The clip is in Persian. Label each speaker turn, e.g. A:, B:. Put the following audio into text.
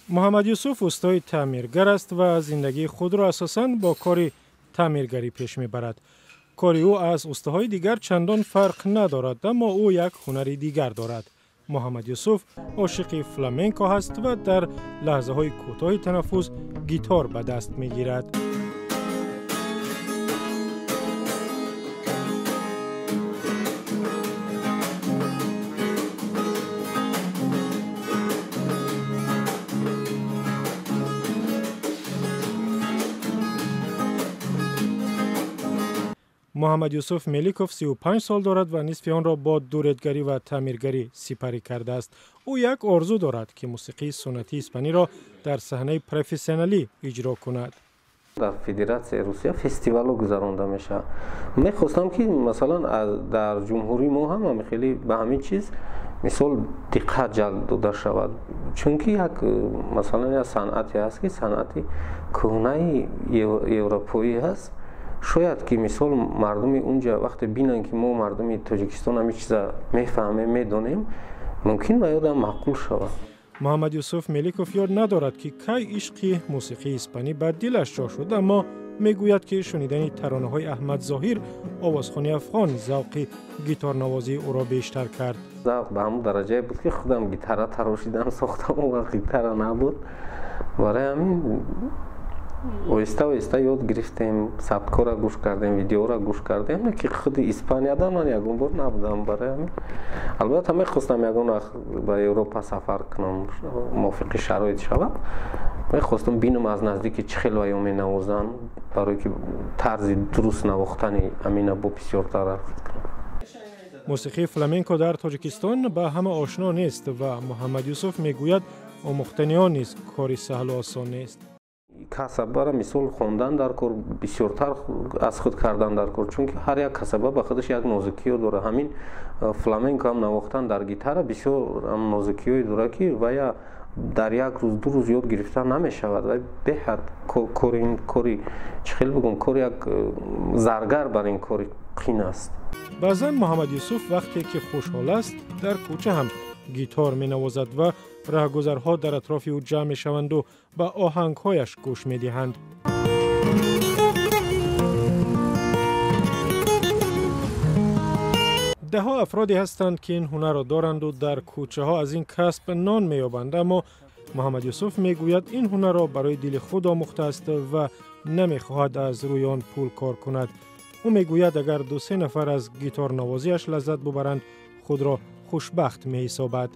A: محمد یوسف استاد تعمیرگر است و زندگی خود را اساساً با کار تعمیرگری پیش میبرد. کار او از استادهای دیگر چندان فرق ندارد، اما او یک هنر دیگر دارد. محمد یوسف عاشق فلامنکو است و در لحظه های کوتاه تنفس گیتار به دست میگیرد. محمد یوسف ملیکوف 35 سال دارد و نصف آن را با دورتگری و تعمیرگری سپری کرده است. او یک آرزو دارد که موسیقی سنتی اسپانی را در صحنه پروفسیونالی اجرا کند.
B: در فدراسیون روسیه فستیوال گذرانده میشه. میخواستم که مثلا در جمهوری ما هم خیلی به همین چیز مثال دقت جلب داده شود، چون که یک مثلا صنعتی است که صنعتی کهنه اروپایی هست. شاید که مثال مردم اونجا وقتی بینن که ما مردم تاجیکستان همین چیزا میفهمیم میدونیم، ممکن به یادم معقول شود.
A: محمد یوسف ملیکوف یاد ندارد که کی عشق موسیقی اسپانی بر دلش جا شد، اما میگوید که شنیدن ترانه های احمد ظاهر آوازخوانی افغان ذوق گیتار نوازی او را بیشتر کرد.
B: ذوق به همون درجه بود که خودم گیتار تراشیدم ساختم و گیتار نبود. برای همین آهسته یاد گرفتیم، ثبت‌ها را گوش کردیم، ویدیو را گوش کردیم. نه که خود اسپانیا من یگون بار نبودم. برای همین البته میخواستم یگون به اروپا سفر کنم، موافق شرایط شود. میخواستم بینم از نزدیک چه خیلی ویوم نوازن، برای که طرز درست نواختن امینا با بسیارتر.
A: موسیقی فلامنکو در تاجیکستان به همه آشنا نیست و محمد یوسف میگوید آموختن آن نیز کاری سهل و آسان نیست.
B: کسبه را مثال خواندن در کار بسیارتر از خود کردن در کار، چون که هر یک کسبه به خودش یک نازکی داره. همین فلامنکو هم نواختن در گیتار بسیار نازکی داره که و یا در یک روز دو روز یاد گرفتن نمیشود و به حد کاری چخیل بگم کار یک زرگر بر این کار قین است.
A: بعضا محمد یوسف وقتی که خوشحال است در کوچه هم گیتار می نوازد و راهگذرها در اطراف او جمع می شوند و به آهنگهایش گوش می دهند. ده ها افرادی هستند که این هنر را دارند و در کوچه ها از این کسب نان می یابند، اما محمد یوسف می گوید این هنر را برای دل خود آموخته است و نمی خواهد از روی آن پول کار کند. او می گوید اگر 2-3 نفر از گیتار نوازیش لذت ببرند خود را خوشبخت می حسابد.